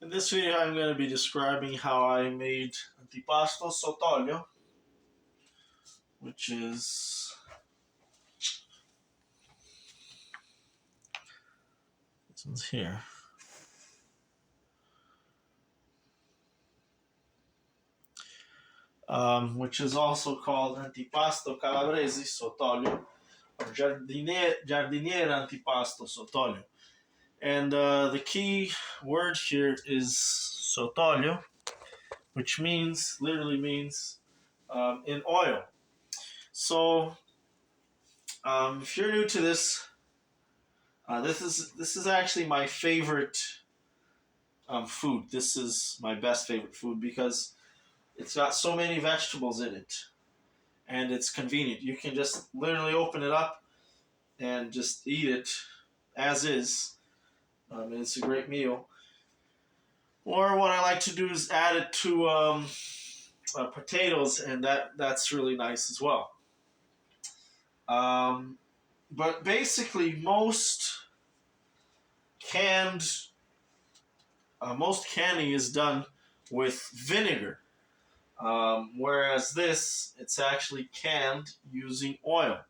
In this video, I'm going to be describing how I made antipasto sott'olio, which is this one's here. Which is also called antipasto calabrese sott'olio, or giardiniere antipasto sott'olio. And the key word here is sott'olio, which literally means in oil. So if you're new to this, this is actually my favorite food. This is my best favorite food because it's got so many vegetables in it, and it's convenient. You can just literally open it up and just eat it as is. It's a great meal. Or what I like to do is add it to potatoes, and that's really nice as well. But basically, most canning is done with vinegar, whereas it's actually canned using oil,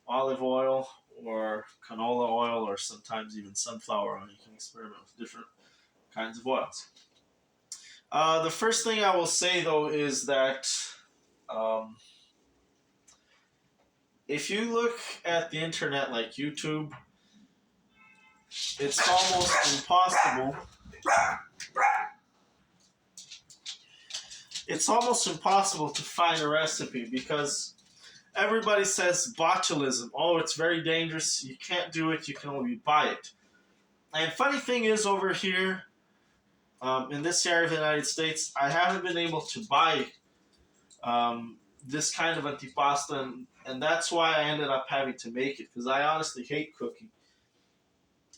olive oil or canola oil, or sometimes even sunflower oil. You can experiment with different kinds of oils. The first thing I will say, though, is that if you look at the internet like YouTube, it's almost impossible. It's almost impossible to find a recipe because everybody says botulism. Oh, it's very dangerous. You can't do it. You can only buy it. And funny thing is, over here in this area of the United States, I haven't been able to buy this kind of antipasta, and that's why I ended up having to make it, because I honestly hate cooking.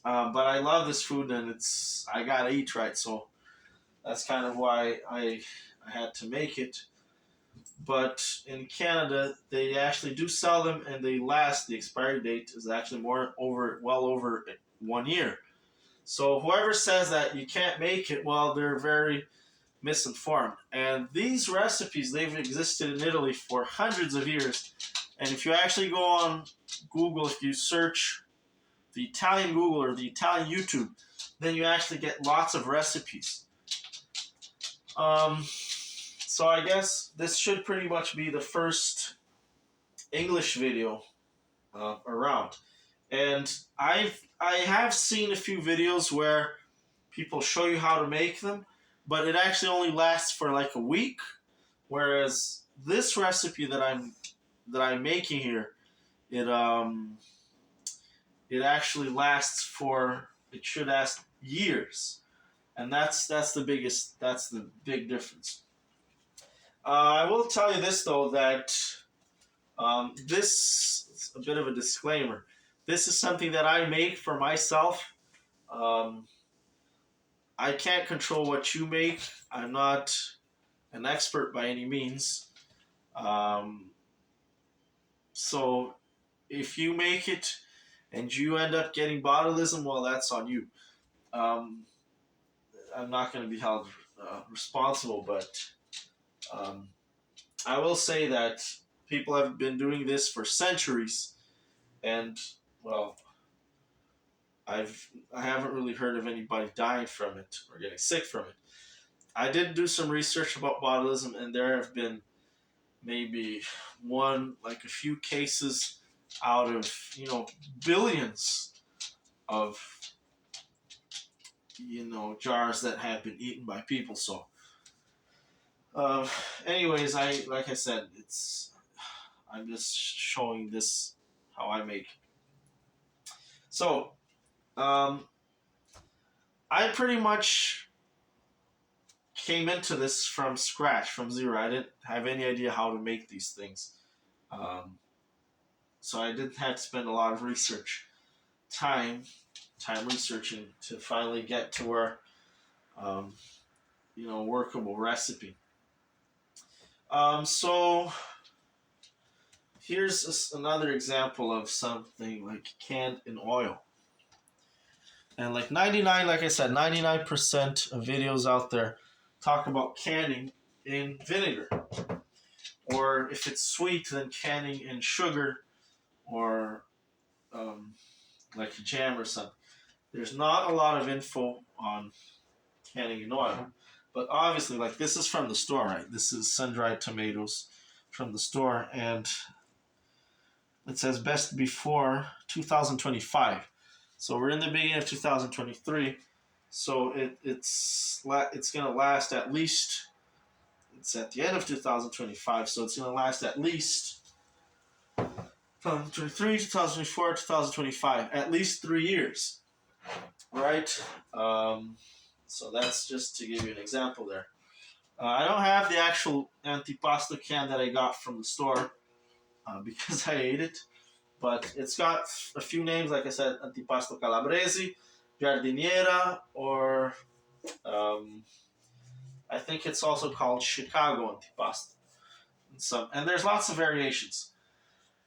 But I love this food, and I gotta eat right, so that's kind of why I had to make it. But in Canada, they actually do sell them, and they last. The expiry date is actually well over 1 year. So whoever says that you can't make it, well, they're very misinformed. And these recipes, they've existed in Italy for hundreds of years. And if you actually go on Google, if you search the Italian Google or the Italian YouTube, then you actually get lots of recipes. So I guess this should pretty much be the first English video around. And I have seen a few videos where people show you how to make them, but it actually only lasts for like a week. Whereas this recipe that I'm making here, it actually it should last years, and that's the big difference. I will tell you this, though, that this is a bit of a disclaimer. This is something that I make for myself. I can't control what you make. I'm not an expert by any means. So if you make it and you end up getting botulism, well, that's on you. I'm not going to be held responsible, but I will say that people have been doing this for centuries, and well, I haven't really heard of anybody dying from it or getting sick from it. I did do some research about botulism, and there have been maybe a few cases out of billions of jars that have been eaten by people. So anyways, like I said, I'm just showing this how I make. So I pretty much came into this from scratch, from zero. I didn't have any idea how to make these things. So I didn't have to spend a lot of time researching to finally get to where, workable recipe. So here's another example of something like canned in oil. And like 99, like I said, 99% of videos out there talk about canning in vinegar. Or if it's sweet, then canning in sugar or um, like a jam or something. There's not a lot of info on canning in oil. But obviously, like this is from the store, right? This is sun-dried tomatoes from the store, and it says best before 2025. So we're in the beginning of 2023. So it's gonna last at least. It's at the end of 2025, so it's gonna last at least 2023, 2024, 2025, at least 3 years, right? So that's just to give you an example there. I don't have the actual antipasto can that I got from the store because I ate it, but it's got a few names, like I said, Antipasto Calabrese, Giardiniera, or I think it's also called Chicago Antipasto. And there's lots of variations.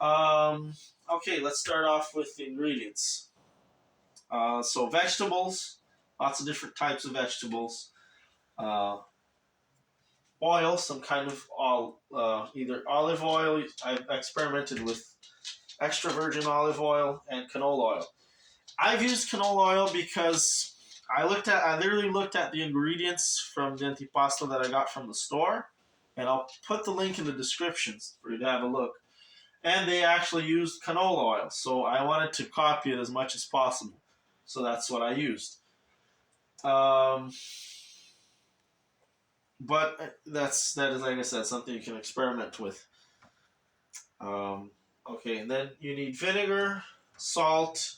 Okay, let's start off with the ingredients. So vegetables, lots of different types of vegetables. Uh, Oil, some kind of either olive oil. I've experimented with extra virgin olive oil and canola oil. I've used canola oil because I literally looked at the ingredients from the antipasto that I got from the store, and I'll put the link in the descriptions for you to have a look. And they actually used canola oil, so I wanted to copy it as much as possible. So that's what I used. But that is, like I said, something you can experiment with. Okay, and then you need vinegar, salt,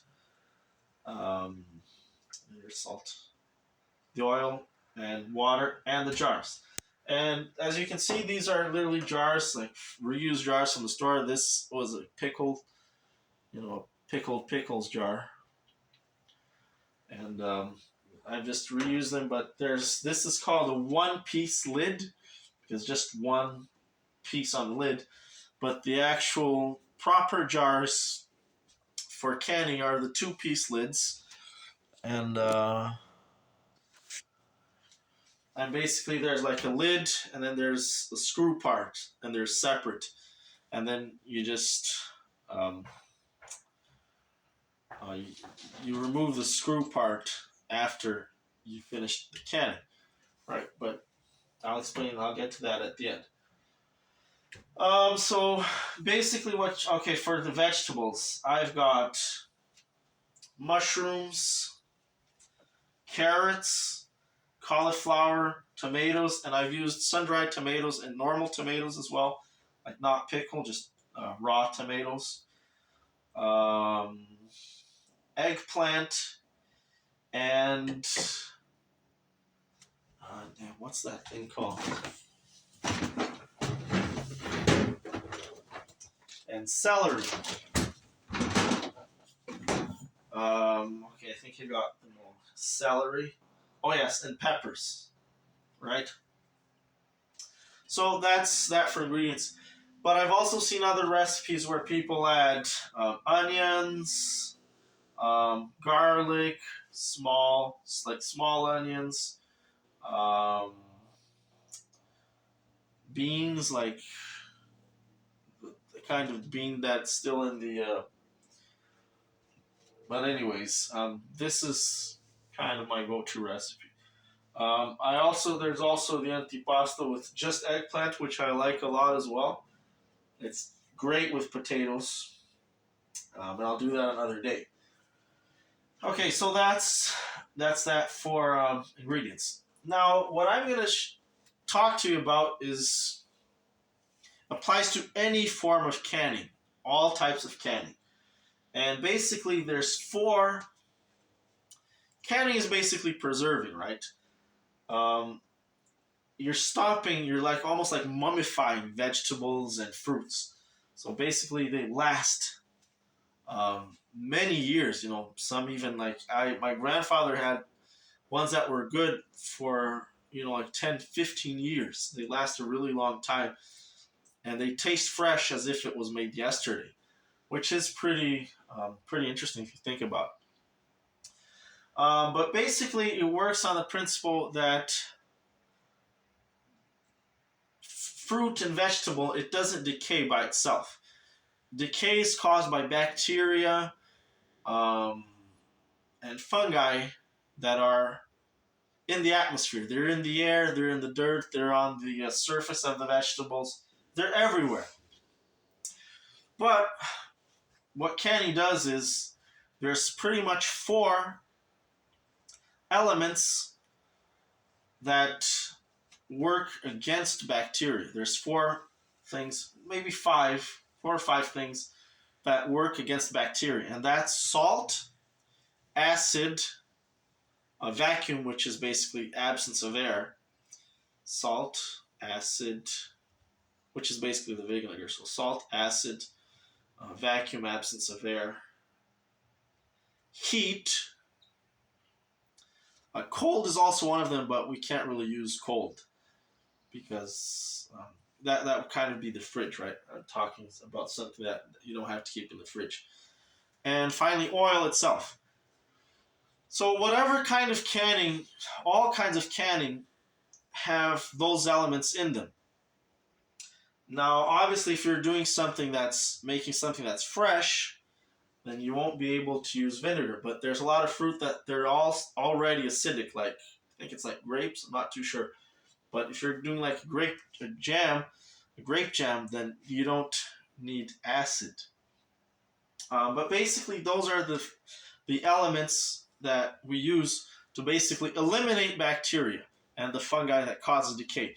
um, salt, the oil, and water, and the jars. And as you can see, these are literally jars, like reused jars from the store. This was a pickled pickles jar, and I just reused them. But this is called a one-piece lid because just one piece on the lid. But the actual proper jars for canning are the two-piece lids, and basically there's like a lid, and then there's the screw part, and they're separate, and then you just um, you remove the screw part after you finish the canning, right? But I'll explain. I'll get to that at the end. So basically, for the vegetables, I've got mushrooms, carrots, cauliflower, tomatoes, and I've used sun-dried tomatoes and normal tomatoes as well, like not pickled, just raw tomatoes. Um, Eggplant, and what's that thing called? And celery. Okay, I think you got them all. Celery. Oh yes, and peppers, right? So that's that for ingredients. But I've also seen other recipes where people add onions, garlic, small onions, um, beans, like the kind of bean that's still in the. But anyways, this is kind of my go-to recipe. There's also the antipasto with just eggplant, which I like a lot as well. It's great with potatoes, and I'll do that another day. Okay, so that's that for ingredients. Now, what I'm going to talk to you about applies to any form of canning, all types of canning, and basically there's four. Canning is basically preserving, right? You're like almost like mummifying vegetables and fruits. So basically, they last many years. Some even my grandfather had ones that were good for like 10, 15 years. They last a really long time, and they taste fresh as if it was made yesterday, which is pretty interesting if you think about it. But basically, it works on the principle that fruit and vegetable, it doesn't decay by itself. Decay is caused by bacteria um, and fungi that are in the atmosphere. They're in the air, they're in the dirt, they're on the surface of the vegetables. They're everywhere. But what canning does is there's pretty much four elements that work against bacteria. There's four things, maybe five, 4 or 5 things that work against bacteria, and that's salt, acid, a vacuum, which is basically absence of air, salt, acid, which is basically the vinegar. So salt, acid, vacuum, absence of air, heat. Cold is also one of them, but we can't really use cold because that would kind of be the fridge, right? I'm talking about something that you don't have to keep in the fridge. And finally, oil itself. So whatever kind of canning, all kinds of canning have those elements in them. Now, obviously, if you're doing something that's making something that's fresh, then you won't be able to use vinegar. But there's a lot of fruit that they're all already acidic, like I think it's like grapes. I'm not too sure. But if you're doing like a grape jam, then you don't need acid. But basically, those are the elements that we use to basically eliminate bacteria and the fungi that causes decay.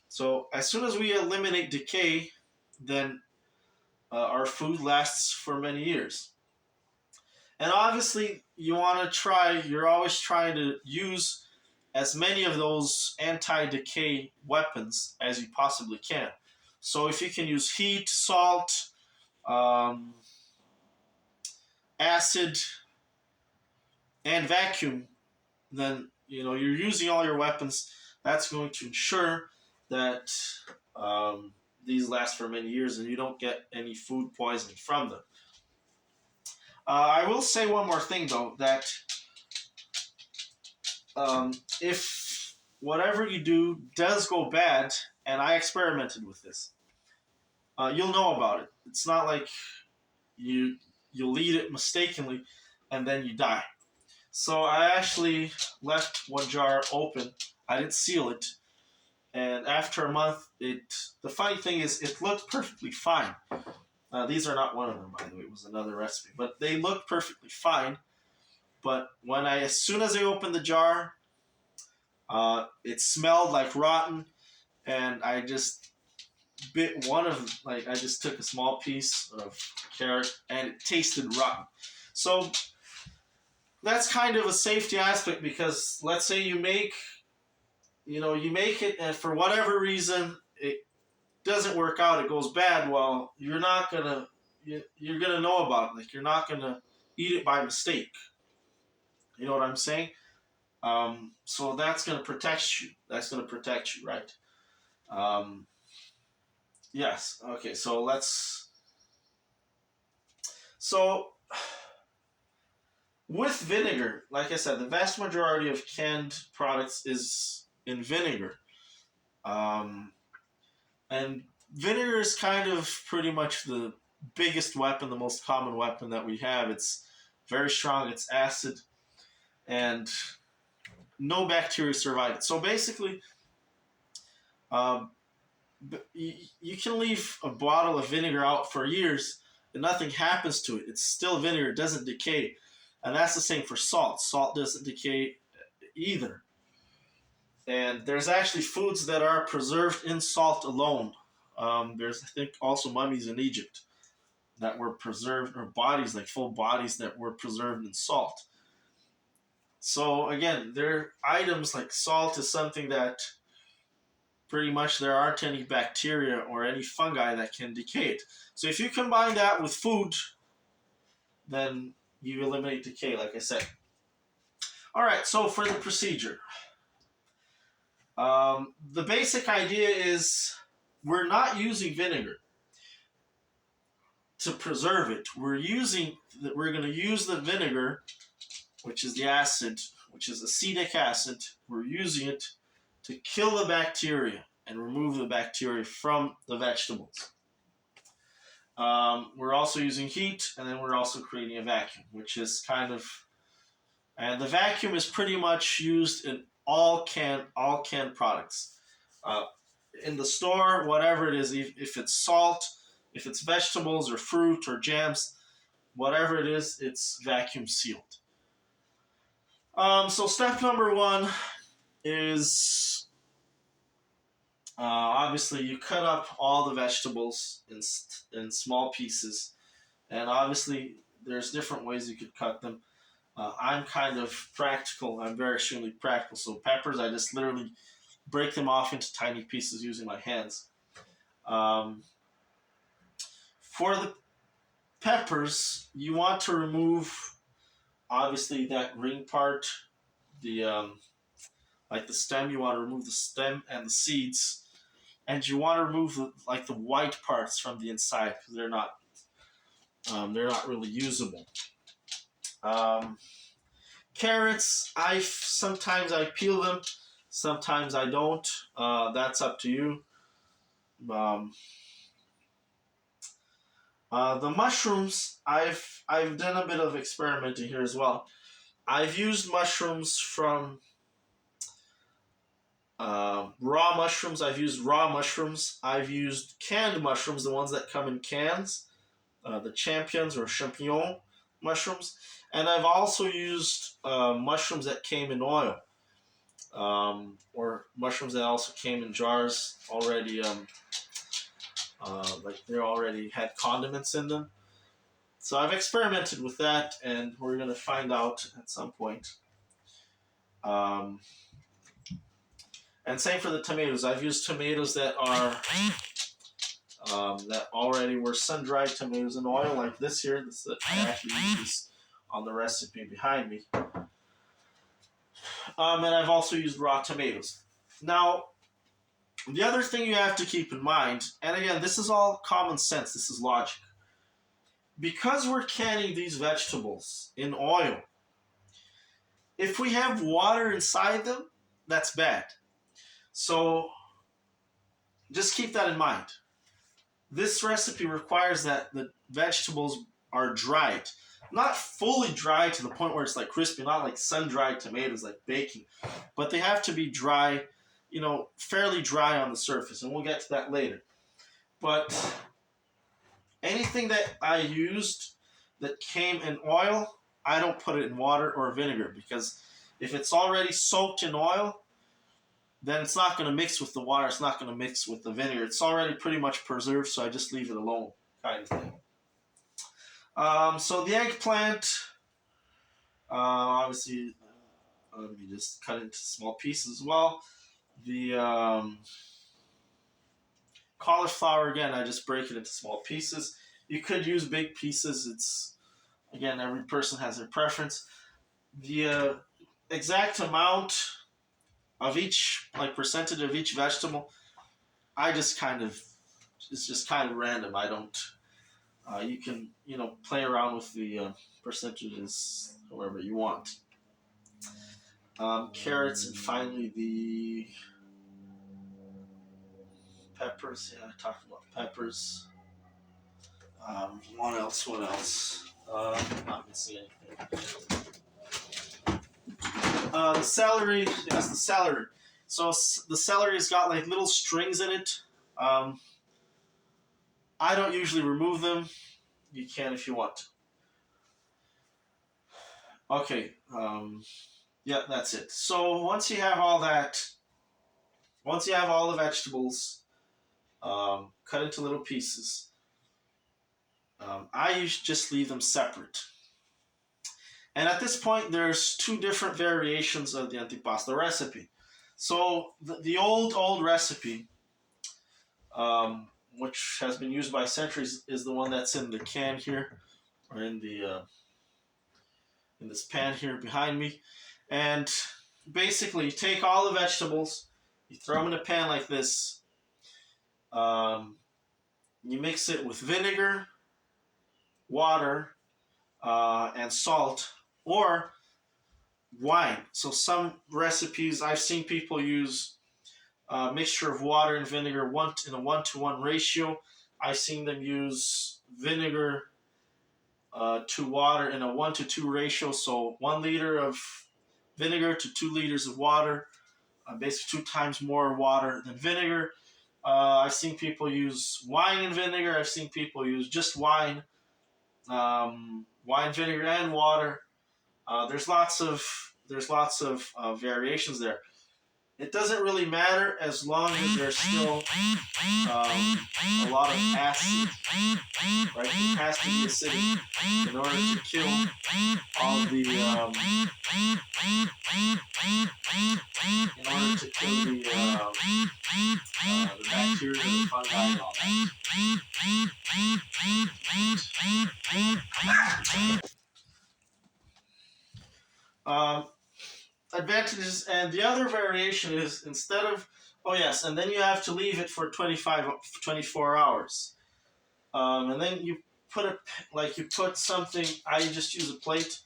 So as soon as we eliminate decay, then our food lasts for many years. And obviously, you're always trying to use as many of those anti-decay weapons as you possibly can. So if you can use heat, salt, acid, and vacuum, then you're using all your weapons. That's going to ensure that these last for many years and you don't get any food poisoning from them. I will say one more thing though, that if whatever you do does go bad, and I experimented with this, you'll know about it. It's not like you'll eat it mistakenly and then you die. So I actually left one jar open. I didn't seal it. And after a month, the funny thing is, it looked perfectly fine. These are not one of them, by the way. It was another recipe. But they looked perfectly fine. But as soon as I opened the jar, it smelled like rotten. And I just bit I just took a small piece of carrot and it tasted rotten. So that's kind of a safety aspect, because let's say you make it and for whatever reason it doesn't work out, it goes bad. Well, you're gonna know about it. Like, you're not gonna eat it by mistake. You know what I'm saying? So that's gonna protect you. Right? Yes. Okay. So with vinegar, like I said, the vast majority of canned products is in vinegar. And vinegar is kind of pretty much the biggest weapon, the most common weapon that we have. It's very strong, it's acid, and no bacteria survive it. So basically, you can leave a bottle of vinegar out for years and nothing happens to it. It's still vinegar, it doesn't decay. And that's the same for salt. Salt doesn't decay either. And there's actually foods that are preserved in salt alone. There's, I think, also mummies in Egypt that were preserved, or bodies, like full bodies that were preserved in salt. So again, there are items like salt is something that pretty much there aren't any bacteria or any fungi that can decay it. So if you combine that with food, then you eliminate decay, like I said. All right, so for the procedure, the basic idea is we're not using vinegar to preserve it. We're going to use the vinegar which is the acid, which is acetic acid. We're using it to kill the bacteria and remove the bacteria from the vegetables. We're also using heat, and then we're also creating a vacuum, which is kind of, and the vacuum is pretty much used in all canned products. Uh, in the store, whatever it is, if it's salt, if it's vegetables or fruit or jams, whatever it is, it's vacuum sealed. So step number one is obviously you cut up all the vegetables in small pieces, and obviously there's different ways you could cut them. I'm kind of practical. I'm very extremely practical. So peppers, I just literally break them off into tiny pieces using my hands. For the peppers, you want to remove obviously that green part, the like the stem. You want to remove the stem and the seeds, and you want to remove the white parts from the inside because they're not really usable. Carrots, sometimes I peel them, sometimes I don't. That's up to you. The mushrooms, I've done a bit of experimenting here as well. I've used mushrooms from raw mushrooms. I've used raw mushrooms. I've used canned mushrooms, the ones that come in cans, the champions or champignon mushrooms, and I've also used mushrooms that came in oil, or mushrooms that also came in jars already. Like they already had condiments in them. So I've experimented with that, and we're going to find out at some point. And same for the tomatoes. I've used tomatoes that are that already were sun-dried tomatoes in oil, like this here. This I actually use this on the recipe behind me. And I've also used raw tomatoes. Now, the other thing you have to keep in mind, and again, this is all common sense, this is logic. Because we're canning these vegetables in oil, if we have water inside them, that's bad. So just keep that in mind. This recipe requires that the vegetables are dried. Not fully dried to the point where it's like crispy, not like sun-dried tomatoes like baking, but they have to be dry, fairly dry on the surface, and we'll get to that later. But anything that I used that came in oil, I don't put it in water or vinegar, because if it's already soaked in oil, then it's not going to mix with the water, it's not going to mix with the vinegar. It's already pretty much preserved, so I just leave it alone, kind of thing. So the eggplant, obviously, you just cut it into small pieces as well. The cauliflower, again, I just break it into small pieces. You could use big pieces. It's, again, every person has their preference. The exact amount of each, like percentage of each vegetable, it's just kind of random. I don't, you can, play around with the percentages however you want. Carrots, and finally the peppers. Yeah, I talked about peppers. What else? Not missing anything. The celery. Yes, the celery. So the celery's got like little strings in it. I don't usually remove them. You can if you want to. Okay. Yeah, that's it. So once you have all the vegetables cut into little pieces, I usually just leave them separate. And at this point, there's two different variations of the antipasto recipe. So the old recipe, which has been used by centuries, is the one that's in the can here, or in this pan here behind me. And basically, you take all the vegetables, you throw them in a pan like this. You mix it with vinegar, water, and salt. Or wine. So some recipes I've seen people use a mixture of water and vinegar in a 1-to-1 ratio. I've seen them use vinegar to water in a 1-to-2 ratio. So 1 liter of vinegar to 2 liters of water, basically 2 times more water than vinegar. I've seen people use wine and vinegar. I've seen people use just wine, wine, vinegar, and water. There's lots of variations there. It doesn't really matter as long as there's still a lot of acid, right? It has to be acidic in order to kill all the bacteria, the fungi, and all that. Advantages, and the other variation is instead of, oh yes, and then you have to leave it for 24 hours. And then you put something, I just use a plate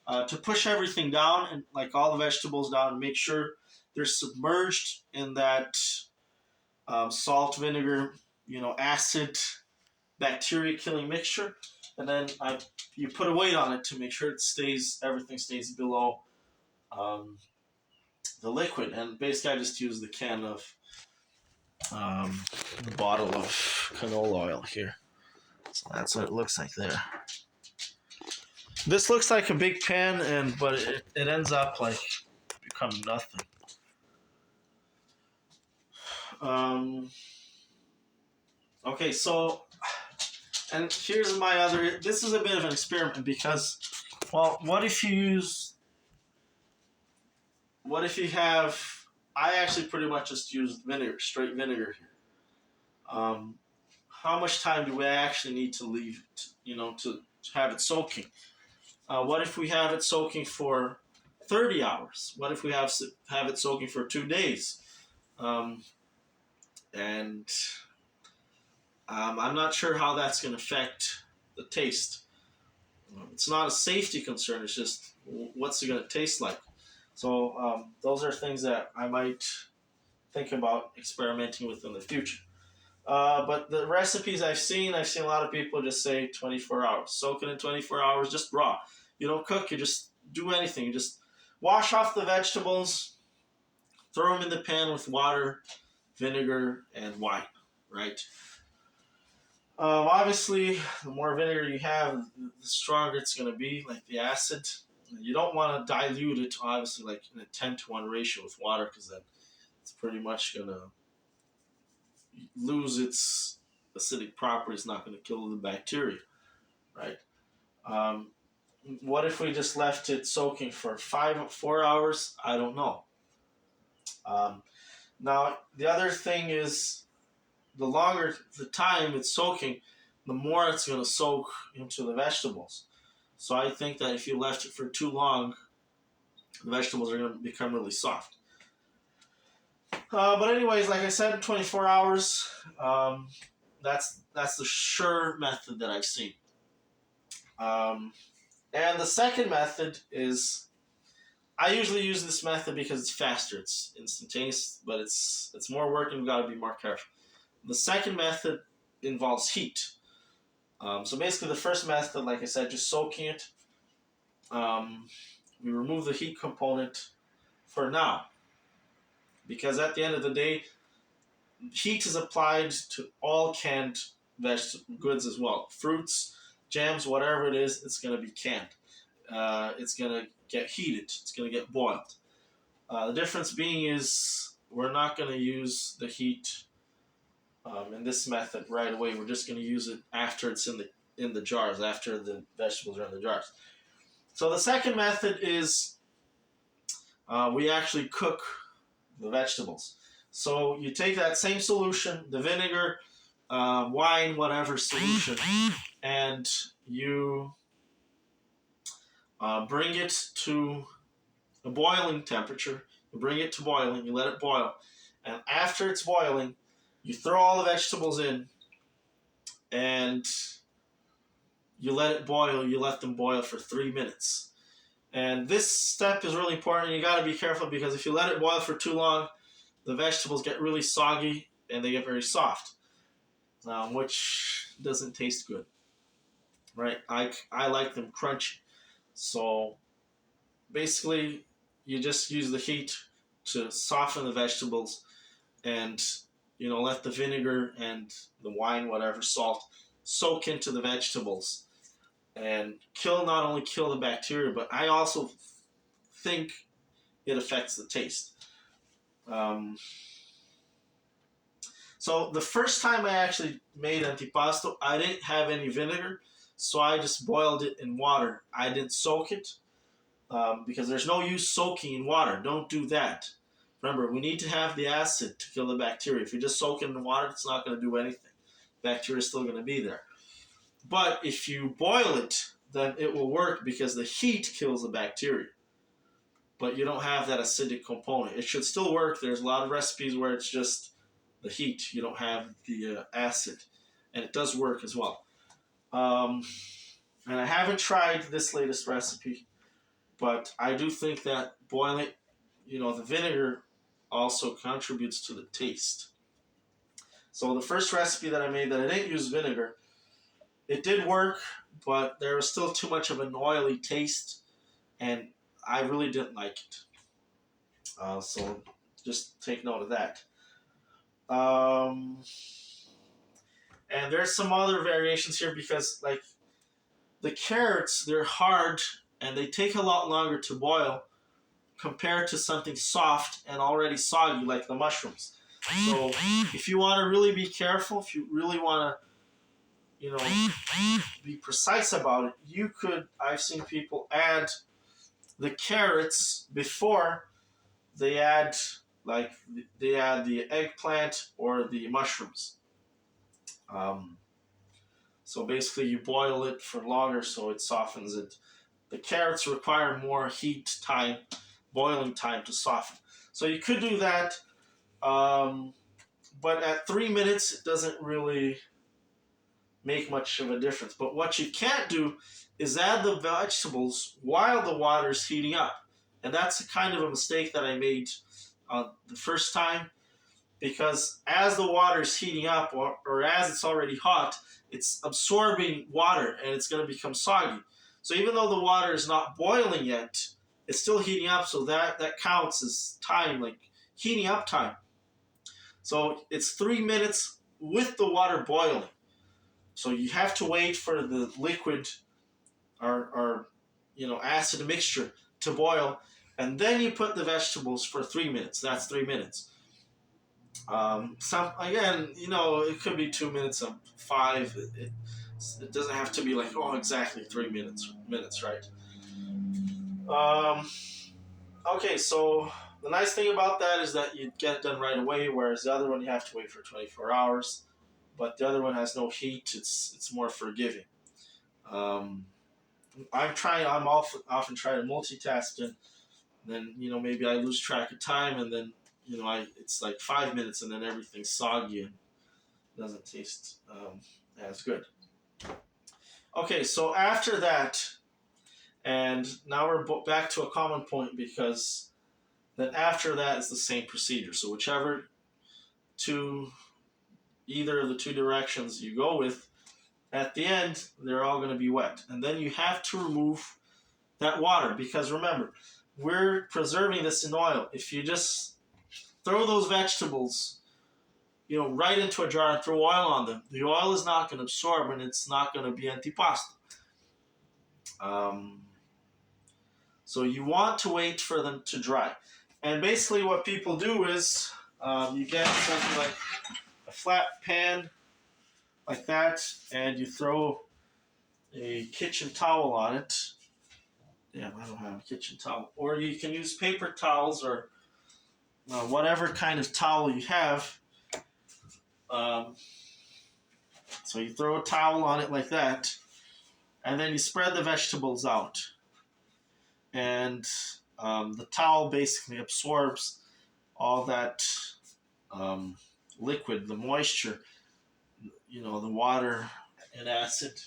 to push everything down, and like all the vegetables down, and make sure they're submerged in that salt, vinegar, acid, bacteria killing mixture. And then you put a weight on it to make sure everything stays below the liquid. And basically I just use the can of the bottle of canola oil here. So that's what it looks like there. This looks like a big pan, but it ends up like becoming nothing. Okay, so, and here's my other, this is a bit of an experiment because, well, what if you have, I actually pretty much just use vinegar, straight vinegar here. How much time do we actually need to leave it, to have it soaking? What if we have it soaking for 30 hours? What if we have it soaking for 2 days? And I'm not sure how that's going to affect the taste. It's not a safety concern. It's just what's it going to taste like. So those are things that I might think about experimenting with in the future. But the recipes I've seen a lot of people just say 24 hours. Soak it in 24 hours, just raw. You don't cook, you just do anything. You just wash off the vegetables, throw them in the pan with water, vinegar, and wine, right? Obviously, the more vinegar you have, the stronger it's going to be, like the acid. You don't want to dilute it, obviously, like in a 10-to-1 ratio with water, because then it's pretty much going to lose its acidic properties, not going to kill the bacteria, right? What if we just left it soaking for 4 hours? I don't know. Now, the other thing is, the longer the time it's soaking, the more it's going to soak into the vegetables. So I think that if you left it for too long, the vegetables are going to become really soft. But anyways, like I said, 24 hours, that's the sure method that I've seen. And the second method is, I usually use this method because it's faster, it's instantaneous, but it's more work and we've got to be more careful. The second method involves heat. So basically the first method, like I said, just soaking it. We remove the heat component for now, because at the end of the day, heat is applied to all canned goods as well. Fruits, jams, whatever it is, it's going to be canned. It's going to get heated. It's going to get boiled. The difference being is we're not going to use the heat in this method right away. We're just going to use it after it's in the jars, after the vegetables are in the jars. So the second method is we actually cook the vegetables. So you take that same solution, the vinegar, wine, whatever solution, and you bring it to a boiling temperature. You bring it to boiling, you let it boil. And after it's boiling, you throw all the vegetables in and you let it boil. You let them boil for 3 minutes. And this step is really important. You got to be careful because if you let it boil for too long, the vegetables get really soggy and they get very soft, which doesn't taste good, right? I like them crunchy. So basically, you just use the heat to soften the vegetables and let the vinegar and the wine, whatever, salt, soak into the vegetables and not only kill the bacteria, but I also think it affects the taste. Um, so the first time I actually made antipasto, I didn't have any vinegar, so I just boiled it in water. I didn't soak it because there's no use soaking in water. Don't do that. Remember, we need to have the acid to kill the bacteria. If you just soak it in water, it's not going to do anything. Bacteria is still going to be there. But if you boil it, then it will work because the heat kills the bacteria. But you don't have that acidic component. It should still work. There's a lot of recipes where it's just the heat. You don't have the acid. And it does work as well. And I haven't tried this latest recipe, but I do think that boiling, the vinegar also contributes to the taste. So the first recipe that I made that I didn't use vinegar, it did work, but there was still too much of an oily taste, and I really didn't like it. So just take note of that. And there's some other variations here because, like, the carrots, they're hard and they take a lot longer to boil compared to something soft and already soggy like the mushrooms. So if you want to really be careful, if you really want to, be precise about it, I've seen people add the carrots before they add the eggplant or the mushrooms. So basically you boil it for longer so it softens it. The carrots require more boiling time to soften. So you could do that, but at 3 minutes it doesn't really make much of a difference. But what you can't do is add the vegetables while the water is heating up. And that's a kind of a mistake that I made the first time, because as the water is heating up or as it's already hot, it's absorbing water and it's going to become soggy. So even though the water is not boiling yet, it's still heating up, so that counts as time, like heating up time. So it's 3 minutes with the water boiling. So you have to wait for the liquid or acid mixture to boil, and then you put the vegetables for 3 minutes. That's 3 minutes. It could be 2 minutes of 5. It doesn't have to be like exactly 3 minutes, right? Okay, so the nice thing about that is that you get it done right away, whereas the other one you have to wait for 24 hours. But the other one has no heat. It's more forgiving. I'm often trying to multitask, and then maybe I lose track of time, and then it's like 5 minutes, and then everything's soggy and doesn't taste as good. Okay, so after that, and now we're back to a common point, because then after that is the same procedure. So either of the two directions you go with, at the end, they're all going to be wet. And then you have to remove that water, because remember, we're preserving this in oil. If you just throw those vegetables, right into a jar and throw oil on them, the oil is not going to absorb and it's not going to be antipasto. So you want to wait for them to dry. And basically what people do is you get something like a flat pan like that, and you throw a kitchen towel on it. Damn, I don't have a kitchen towel. Or you can use paper towels or whatever kind of towel you have. So you throw a towel on it like that, and then you spread the vegetables out. And the towel basically absorbs all that liquid, the moisture, the water and acid.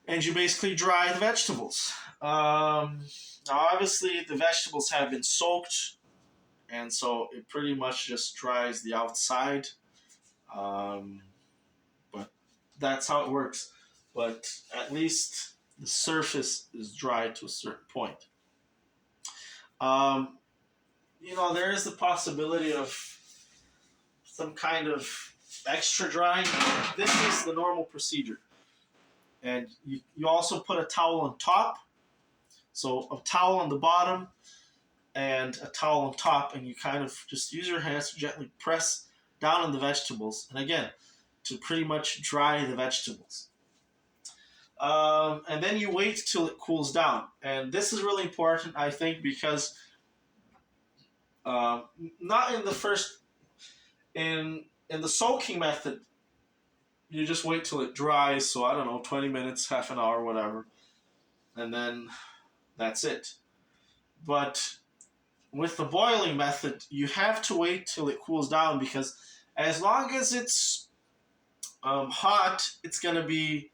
And you basically dry the vegetables. Now, obviously, the vegetables have been soaked, and so it pretty much just dries the outside. Um, but that's how it works. But at least the surface is dry to a certain point. Um, there is the possibility of some kind of extra drying. This is the normal procedure. And you also put a towel on top. So a towel on the bottom and a towel on top, and you kind of just use your hands to gently press down on the vegetables. And again, to pretty much dry the vegetables. And then you wait till it cools down. And this is really important, I think, because not in the first, in the soaking method, you just wait till it dries. So I don't know, 20 minutes, half an hour, whatever, and then that's it. But with the boiling method, you have to wait till it cools down, because as long as it's hot, it's going to be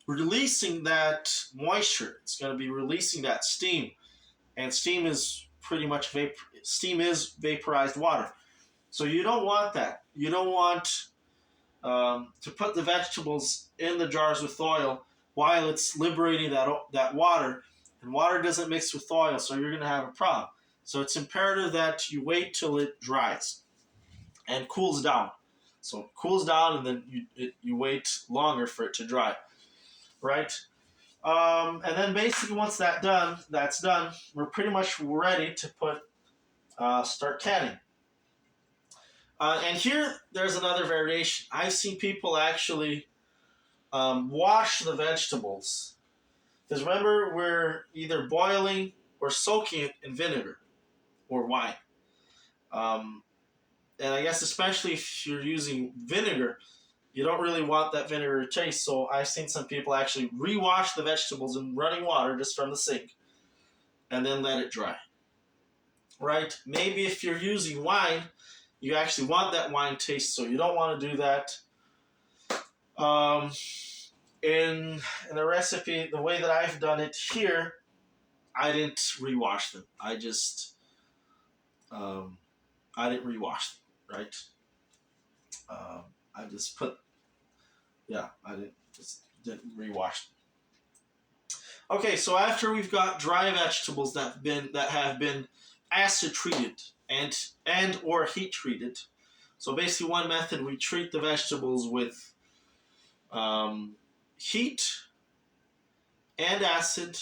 releasing that moisture. It's going to be releasing that steam, and steam is pretty much steam is vaporized water. So you don't want that. You don't want to put the vegetables in the jars with oil while it's liberating that water, and water doesn't mix with oil, so you're going to have a problem. So it's imperative that you wait till it dries and cools down. So it cools down, and then you wait longer for it to dry, right? And then basically once that's done, we're pretty much ready to start canning. And here, there's another variation. I've seen people actually wash the vegetables. Because remember, we're either boiling or soaking it in vinegar or wine. And I guess especially if you're using vinegar, you don't really want that vinegar taste. So I've seen some people actually rewash the vegetables in running water just from the sink and then let it dry. Right? Maybe if you're using wine, you actually want that wine taste, so you don't want to do that. In the recipe, the way that I've done it here, I didn't rewash them. I didn't rewash them, right? I just I didn't rewash them. Okay, so after we've got dry vegetables that have been acid treated and or heat treated. So basically, one method, we treat the vegetables with heat and acid,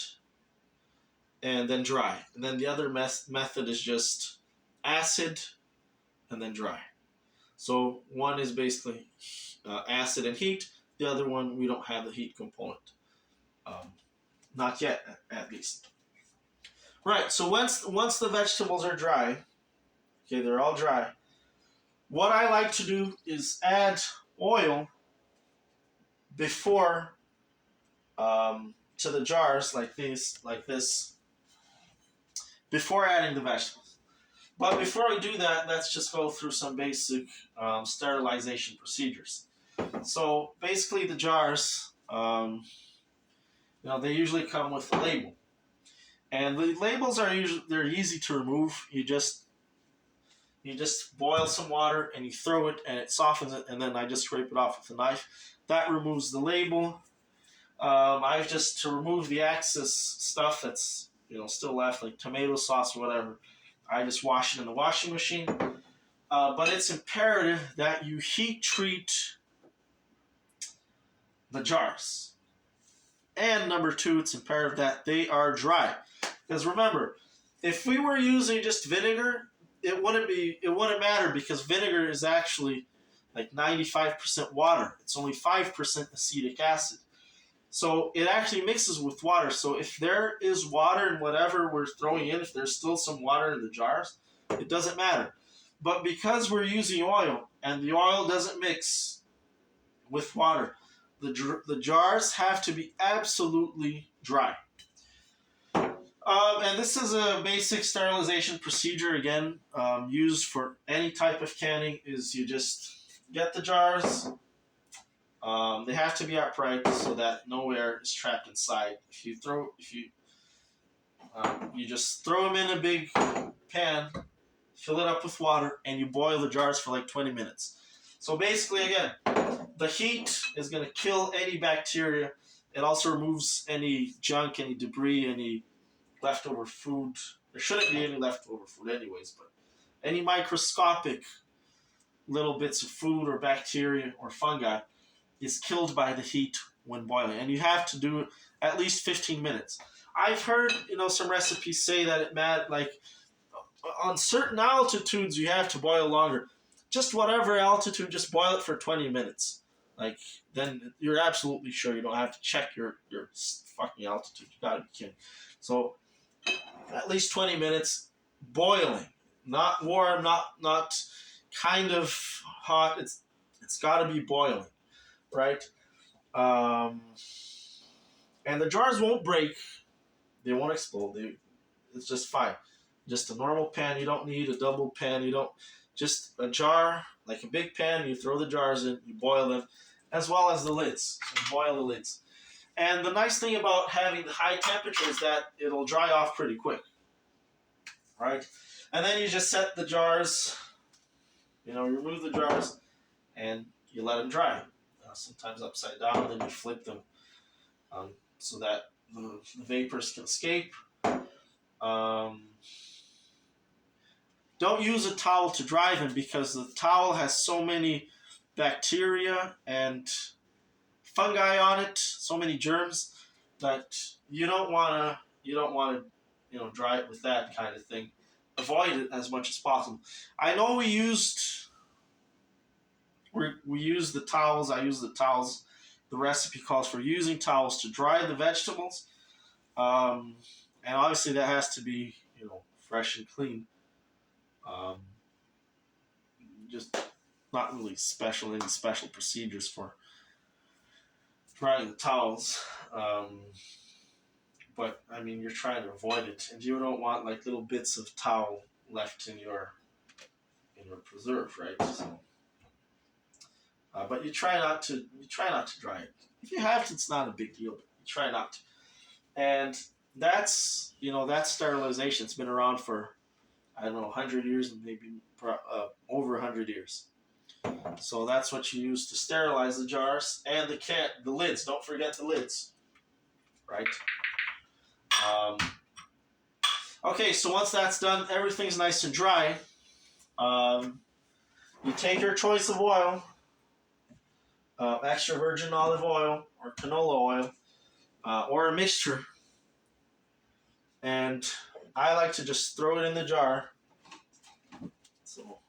and then dry. And then the other method is just acid and then dry. So one is basically acid and heat. The other one, we don't have the heat component. Not yet, at least. Right, so once the vegetables are dry, okay, they're all dry, what I like to do is add oil before to the jars like this, before adding the vegetables. But before I do that, let's just go through some basic sterilization procedures. So basically the jars, they usually come with a label. And the labels they're easy to remove. You just boil some water and you throw it and it softens it, and then I just scrape it off with a knife. That removes the label. I've just, to remove the excess stuff that's still left, like tomato sauce or whatever, I just wash it in the washing machine. But it's imperative that you heat treat the jars. And number two, it's imperative that they are dry. Because remember, if we were using just vinegar, it wouldn't matter, because vinegar is actually like 95% water. It's only 5% acetic acid. So it actually mixes with water. So if there is water in whatever we're throwing in, if there's still some water in the jars, it doesn't matter. But because we're using oil, and the oil doesn't mix with water, the jars have to be absolutely dry. And this is a basic sterilization procedure, again, used for any type of canning. Is you just get the jars. They have to be upright so that no air is trapped inside. If you You just throw them in a big pan, fill it up with water, and you boil the jars for like 20 minutes. So basically, again, the heat is going to kill any bacteria. It also removes any junk, any debris, any leftover food. There shouldn't be any leftover food anyways, but any microscopic little bits of food or bacteria or fungi is killed by the heat when boiling. And you have to do it at least 15 minutes. I've heard, some recipes say that on certain altitudes you have to boil longer. Just whatever altitude, just boil it for 20 minutes. Then you're absolutely sure you don't have to check your fucking altitude. You gotta be kidding. So at least 20 minutes boiling, not warm, not kind of hot. It's got to be boiling, right? And the jars won't break. They won't explode. It's just fine. Just a normal pan. You don't need a double pan. You don't. Just a jar, like a big pan. You throw the jars in. You boil them, as well as the lids. So you boil the lids. And the nice thing about having the high temperature is that it'll dry off pretty quick, right? And then you just set the jars. Remove the jars, and you let them dry. Sometimes upside down, then you flip them so that the vapors can escape. Don't use a towel to dry them because the towel has so many bacteria and fungi on it, so many germs that you don't want to dry it with that kind of thing. Avoid it as much as possible. I know we used the towels. I use the towels. The recipe calls for using towels to dry the vegetables, and obviously that has to be fresh and clean. Just not really any special procedures for drying the towels. But I mean, you're trying to avoid it, and you don't want little bits of towel left in your preserve, right? So, but you try not to dry it. If you have to, it's not a big deal. But you try not to. And that's sterilization. It's been around for 100 years, and maybe over 100 years. So that's what you use to sterilize the jars and the lids. Don't forget the lids, right? Okay, so once that's done, everything's nice and dry. You take your choice of oil, extra virgin olive oil or canola oil, or a mixture. And I like to just throw it in the jar. So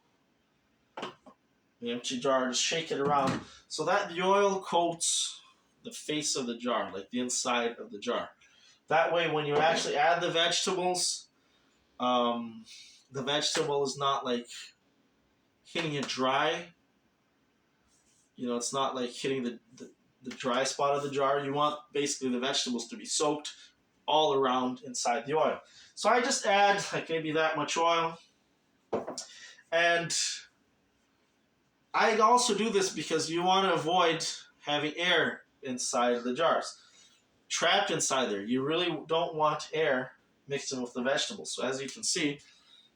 the empty jar, just shake it around so that the oil coats the face of the jar, like the inside of the jar. That way, when you actually add the vegetables, the vegetable is not hitting it dry. It's not hitting the dry spot of the jar. You want basically the vegetables to be soaked all around inside the oil. So I just add maybe that much oil. And I also do this because you want to avoid having air inside the jars. Trapped inside there. You really don't want air mixing with the vegetables. So as you can see,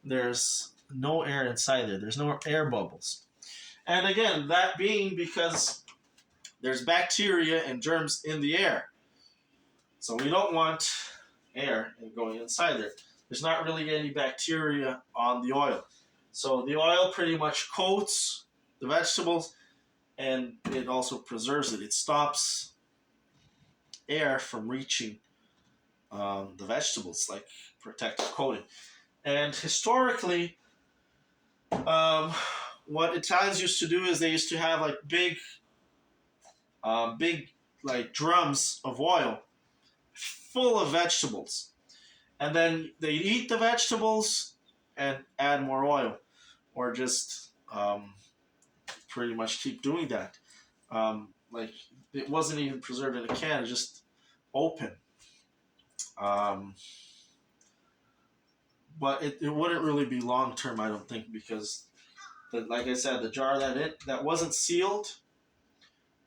there's no air inside there. There's no air bubbles. And again, that being because there's bacteria and germs in the air. So we don't want air going inside there. There's not really any bacteria on the oil. So the oil pretty much coats the vegetables, and it also preserves it. It stops air from reaching the vegetables, like protective coating. And historically, what Italians used to do is they used to have big drums of oil full of vegetables, and then they'd eat the vegetables and add more oil, or just pretty much keep doing that. It wasn't even preserved in a can; it just open. But it wouldn't really be long term, I don't think, because, like I said, the jar that wasn't sealed,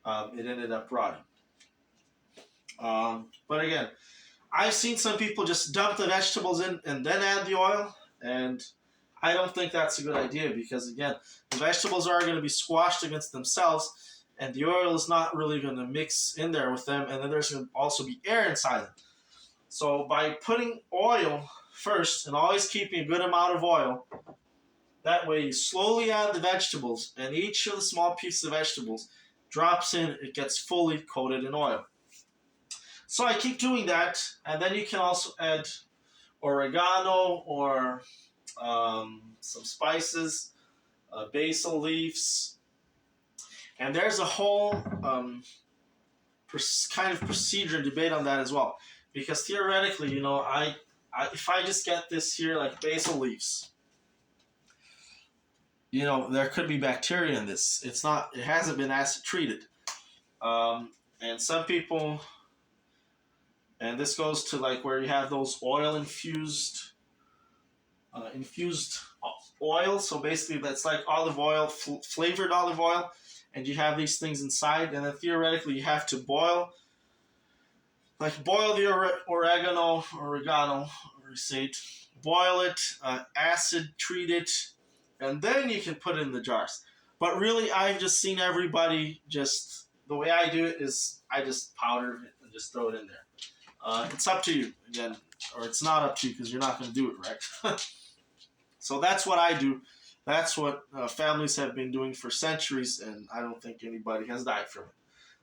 it ended up rotting. But again, I've seen some people just dump the vegetables in and then add the oil, and I don't think that's a good idea because, again, the vegetables are going to be squashed against themselves, and the oil is not really going to mix in there with them, and then there's going to also be air inside them. So by putting oil first and always keeping a good amount of oil, that way you slowly add the vegetables, and each of the small pieces of vegetables drops in, it gets fully coated in oil. So I keep doing that, and then you can also add oregano or some spices, basil leaves, and there's a whole kind of procedure and debate on that as well. Because theoretically, if I just get this here like basil leaves, there could be bacteria in this. It hasn't been acid treated, and some people, and this goes to like where you have those oil infused oil. So basically, that's like olive oil, flavored olive oil, and you have these things inside. And then theoretically, you have to boil the oregano, or sage, boil it, acid treat it, and then you can put it in the jars. But really, I've just seen everybody the way I do it is I just powder it and just throw it in there. It's up to you again, or it's not up to you because you're not going to do it right. So that's what I do. That's what families have been doing for centuries, and I don't think anybody has died from it.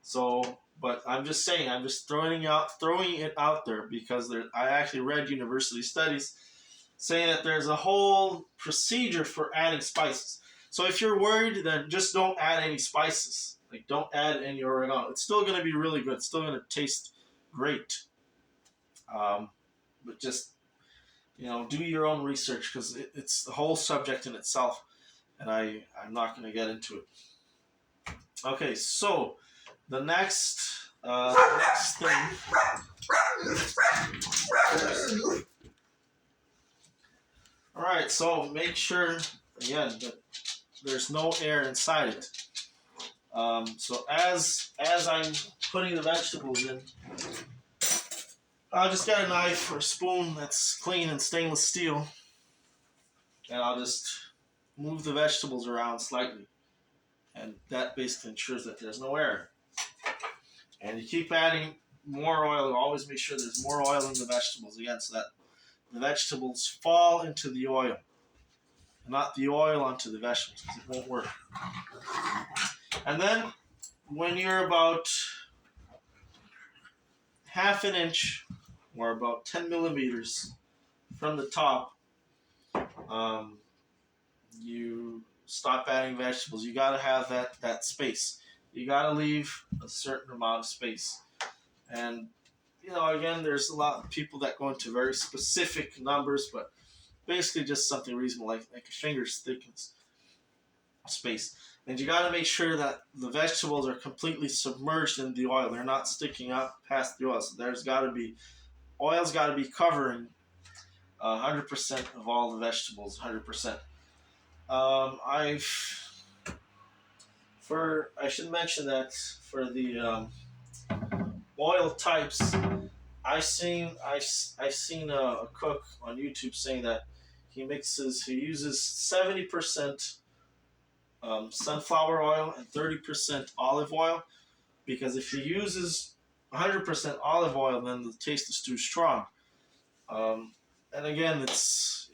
So, but I'm just saying, I'm just throwing it out there because I actually read university studies saying that there's a whole procedure for adding spices. So if you're worried, then just don't add any spices. Like, don't add any oregano. It's still going to be really good. It's still going to taste great. But just, do your own research because it's the whole subject in itself, and I'm not going to get into it. Okay, so the next thing. All right, so make sure again that there's no air inside it. So as I'm putting the vegetables in, I'll just get a knife or a spoon that's clean and stainless steel, and I'll just move the vegetables around slightly, and that basically ensures that there's no air. And you keep adding more oil. Always make sure there's more oil in the vegetables again, so that the vegetables fall into the oil, not the oil onto the vegetables, because it won't work. And then when you're about half an inch or about 10 millimeters from the top, you stop adding vegetables. You got to have that space. You got to leave a certain amount of space. And, again, there's a lot of people that go into very specific numbers, but basically just something reasonable, like a finger's thickness space. And you got to make sure that the vegetables are completely submerged in the oil. They're not sticking up past the oil. So oil's got to be covering 100% of all the vegetables, 100%. I should mention that for the oil types, I've seen a cook on YouTube saying that he uses 70% sunflower oil and 30% olive oil, because if he uses 100% olive oil, then the taste is too strong. And again, that's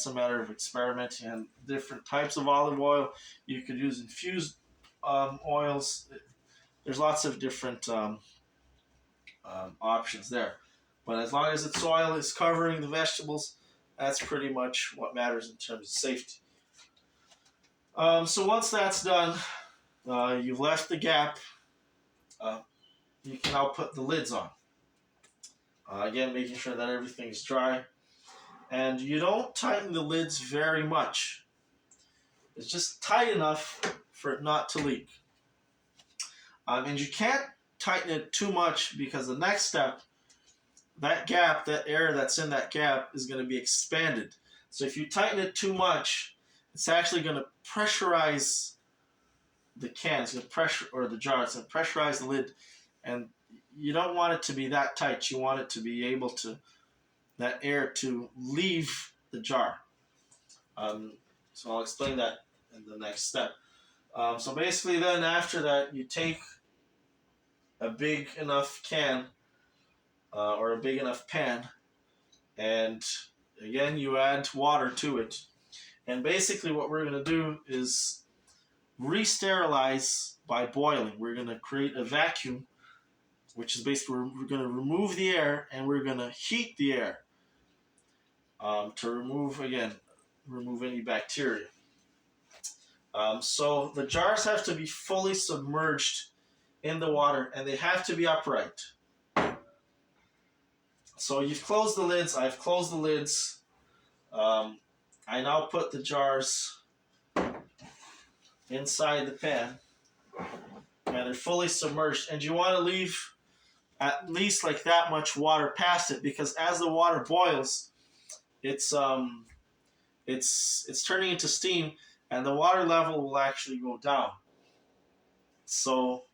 a matter of experimenting and different types of olive oil. You could use infused oils. There's lots of different options there. But as long as its oil is covering the vegetables, that's pretty much what matters in terms of safety. So once that's done, you've left the gap. You can now put the lids on. Again, making sure that everything's dry. And you don't tighten the lids very much. It's just tight enough for it not to leak. And you can't tighten it too much because the next step, that air that's in that gap is going to be expanded. So if you tighten it too much, it's actually going to pressurize the can. It's going to pressure, or the jar. It's going to pressurize the lid, and you don't want it to be that tight. You want it to be able to, that air to leave the jar. So I'll explain that in the next step. So basically then after that, you take a big enough can or a big enough pan, and again you add water to it. And basically what we're going to do is re-sterilize by boiling. We're going to create a vacuum, which is basically we're going to remove the air and we're going to heat the air to remove any bacteria. So the jars have to be fully submerged in the water and they have to be upright. So you've closed the lids, I've closed the lids. I now put the jars inside the pan and they're fully submerged, and you want to leave at least like that much water past it, because as the water boils, it's turning into steam and the water level will actually go down. So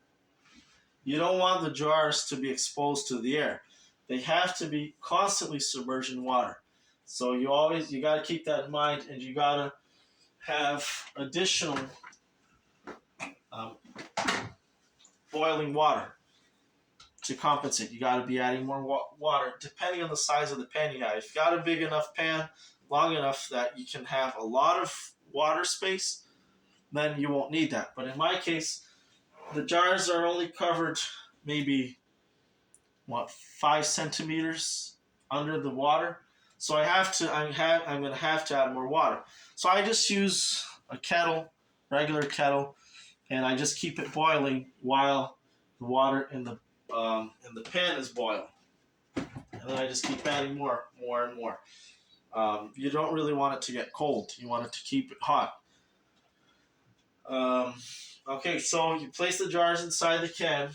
you don't want the jars to be exposed to the air. They have to be constantly submerged in water. So you got to keep that in mind, and you got to have additional boiling water to compensate. You got to be adding more water depending on the size of the pan you have. If you got a big enough pan, long enough that you can have a lot of water space, then you won't need that. But in my case, the jars are only covered maybe 5 centimeters under the water, so I'm going to have to add more water. So I just use a kettle, regular kettle, and I just keep it boiling while the water in the pan is boiling, and then I just keep adding more and more. You don't really want it to get cold. You want it to keep it hot. Okay, so you place the jars inside the can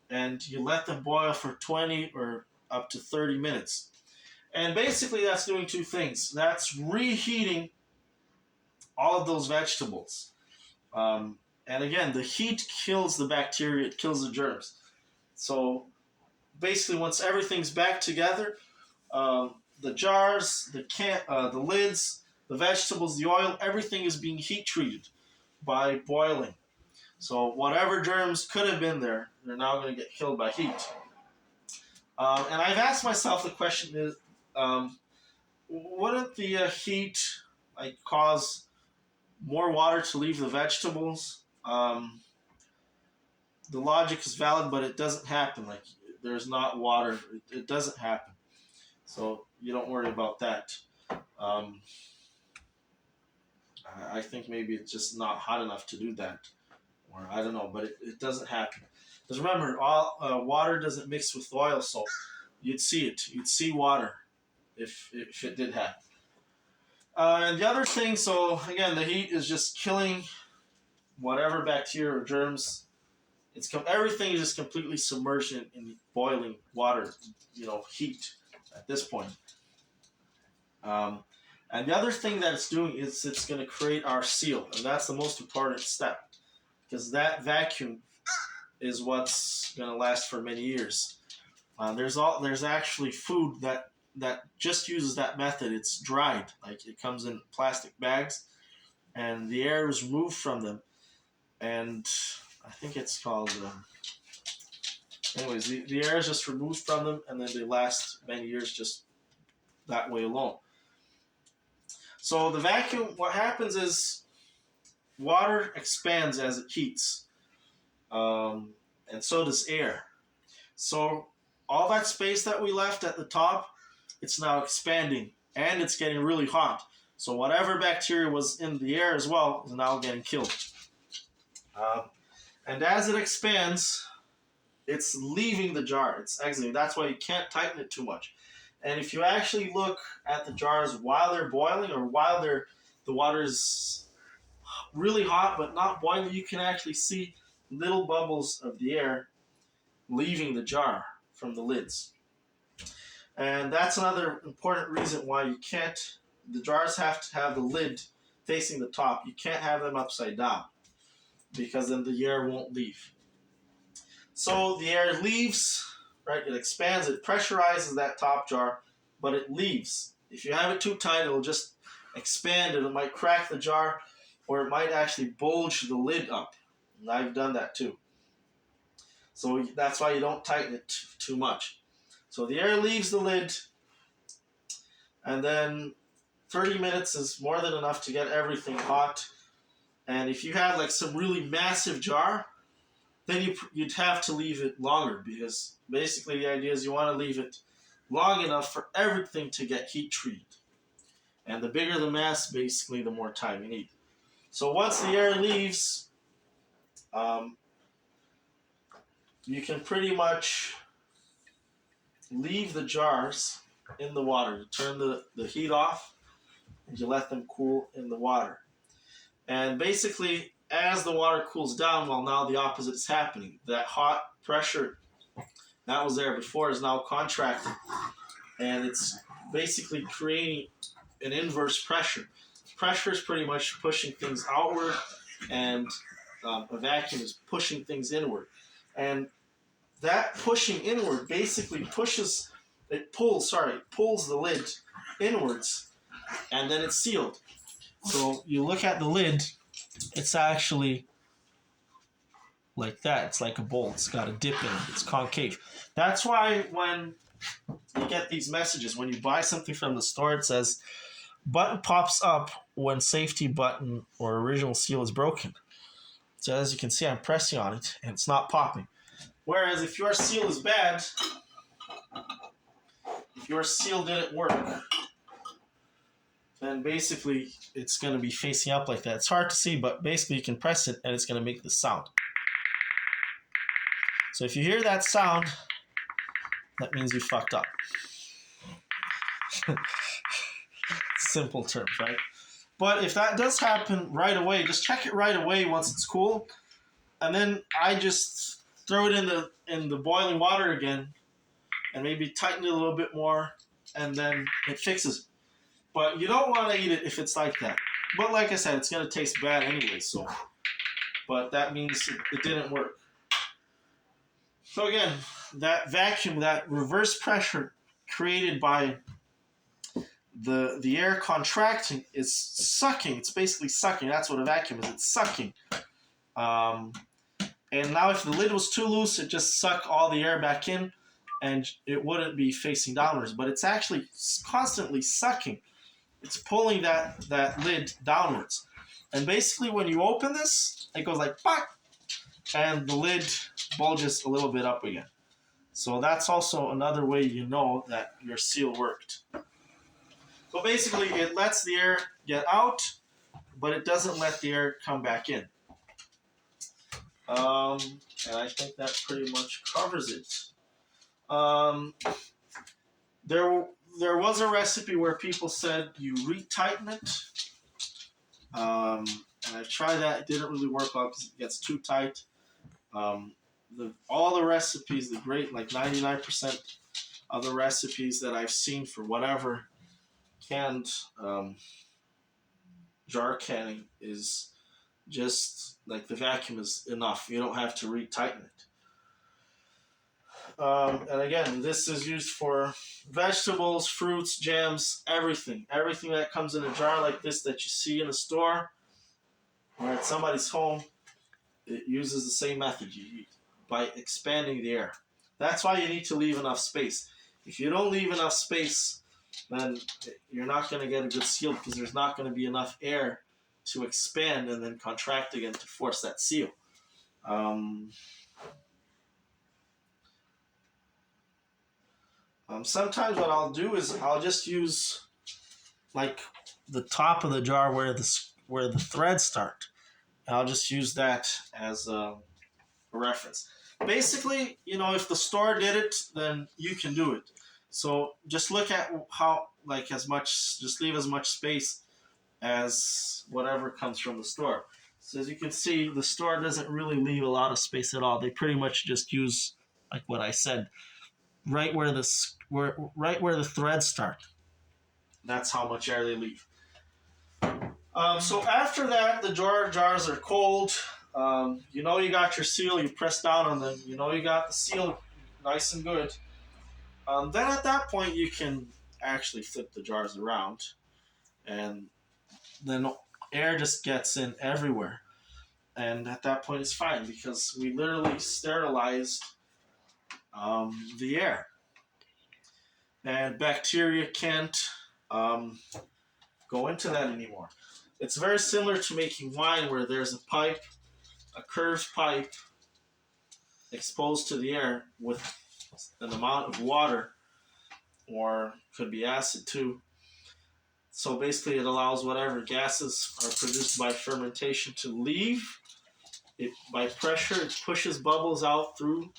and you let them boil for 20 or up to 30 minutes. And basically that's doing two things. That's reheating all of those vegetables. And again, the heat kills the bacteria, it kills the germs. So basically once everything's back together, the jars, the lids, the vegetables, the oil, everything is being heat treated by boiling. So whatever germs could have been there, they're now going to get killed by heat. And I've asked myself the question is, wouldn't the heat cause more water to leave the vegetables? The logic is valid, but it doesn't happen. There's not water. It doesn't happen. So you don't worry about that. I think maybe it's just not hot enough to do that. Or I don't know, but it doesn't happen. Because remember, water doesn't mix with oil, so you'd see it. You'd see water if it did happen. And the other thing, so again, the heat is just killing whatever bacteria or germs. Everything is just completely submerged in boiling water, heat at this point. And the other thing that it's doing is it's going to create our seal, and that's the most important step, because that vacuum is what's going to last for many years. There's actually food that just uses that method. It's dried, it comes in plastic bags, and the air is removed from them, and I think it's called. Anyways, the air is just removed from them, and then they last many years just that way alone. So the vacuum, what happens is water expands as it heats, and so does air. So all that space that we left at the top, it's now expanding, and it's getting really hot. So whatever bacteria was in the air as well is now getting killed. And as it expands, it's leaving the jar. It's exiting. That's why you can't tighten it too much. And if you actually look at the jars while they're boiling or while the water is really hot but not boiling, you can actually see little bubbles of the air leaving the jar from the lids. And that's another important reason why the jars have to have the lid facing the top. You can't have them upside down, because then the air won't leave. So the air leaves right? It expands, it pressurizes that top jar, but it leaves. If you have it too tight, it'll just expand and it might crack the jar, or it might actually bulge the lid up. And I've done that too. So that's why you don't tighten it too much. So the air leaves the lid, and then 30 minutes is more than enough to get everything hot. And if you had like some really massive jar, then you'd have to leave it longer, because basically the idea is you want to leave it long enough for everything to get heat treated. And the bigger the mass, basically, the more time you need. So once the air leaves, you can pretty much leave the jars in the water. You turn the heat off, and you let them cool in the water. And basically, as the water cools down, well, now the opposite is happening. That hot pressure that was there before is now contracted, and it's basically creating an inverse pressure. Pressure is pretty much pushing things outward, and a vacuum is pushing things inward. And that pushing inward basically pulls the lid inwards, and then it's sealed. So you look at the lid, it's actually like that. It's like a bowl. It's got a dip in it. It's concave. That's why when you get these messages, when you buy something from the store, it says, button pops up when safety button or original seal is broken. So as you can see, I'm pressing on it, and it's not popping. Whereas if your seal is bad, if your seal didn't work, then basically it's going to be facing up like that. It's hard to see, but basically you can press it and it's going to make this sound. So if you hear that sound, that means you fucked up. Simple terms, right? But if that does happen right away, just check it right away once it's cool. And then I just throw it in the boiling water again and maybe tighten it a little bit more, and then it fixes it. But you don't want to eat it if it's like that. But like I said, it's going to taste bad anyway, so. But that means it didn't work. So again, that vacuum, that reverse pressure created by the air contracting is sucking. It's basically sucking. That's what a vacuum is. It's sucking. And now if the lid was too loose, it just sucked all the air back in, and it wouldn't be facing downwards. But it's actually constantly sucking. It's pulling that lid downwards. And basically when you open this, it goes like, "Pop!" and the lid bulges a little bit up again. So that's also another way you know that your seal worked. So basically it lets the air get out, but it doesn't let the air come back in. And I think that pretty much covers it. There was a recipe where people said you retighten it. And I tried that. It didn't really work out because it gets too tight. All the recipes, like 99% of the recipes that I've seen for whatever canned jar canning is just like the vacuum is enough. You don't have to retighten it. And again, this is used for vegetables, fruits, jams, everything. Everything that comes in a jar like this that you see in a store or at somebody's home, it uses the same method by expanding the air. That's why you need to leave enough space. If you don't leave enough space, then you're not going to get a good seal because there's not going to be enough air to expand and then contract again to force that seal. Sometimes what I'll do is I'll just use like the top of the jar where the threads start. And I'll just use that as a reference. Basically, if the store did it, then you can do it. So just look at just leave as much space as whatever comes from the store. So as you can see, the store doesn't really leave a lot of space at all. They pretty much just use, like what I said, right where the threads start. That's how much air they leave. So after that, the jars are cold. You got your seal. You press down on them. You got the seal nice and good. Then at that point you can actually flip the jars around, and then air just gets in everywhere. And at that point it's fine because we literally sterilized the air. And bacteria can't um, go into that anymore. It's very similar to making wine where there's a pipe, a curved pipe exposed to the air with an amount of water, or could be acid too. So basically it allows whatever gases are produced by fermentation to leave. It, by pressure, it pushes bubbles out through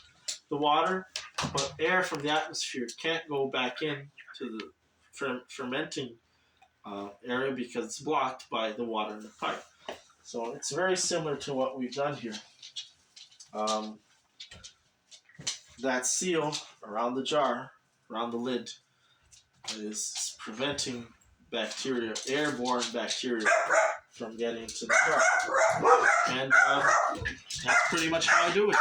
the water, but air from the atmosphere can't go back in to the fermenting area because it's blocked by the water in the pipe. So it's very similar to what we've done here. That seal around the jar, around the lid, is preventing bacteria, airborne bacteria, from getting into the jar. And that's pretty much how I do it.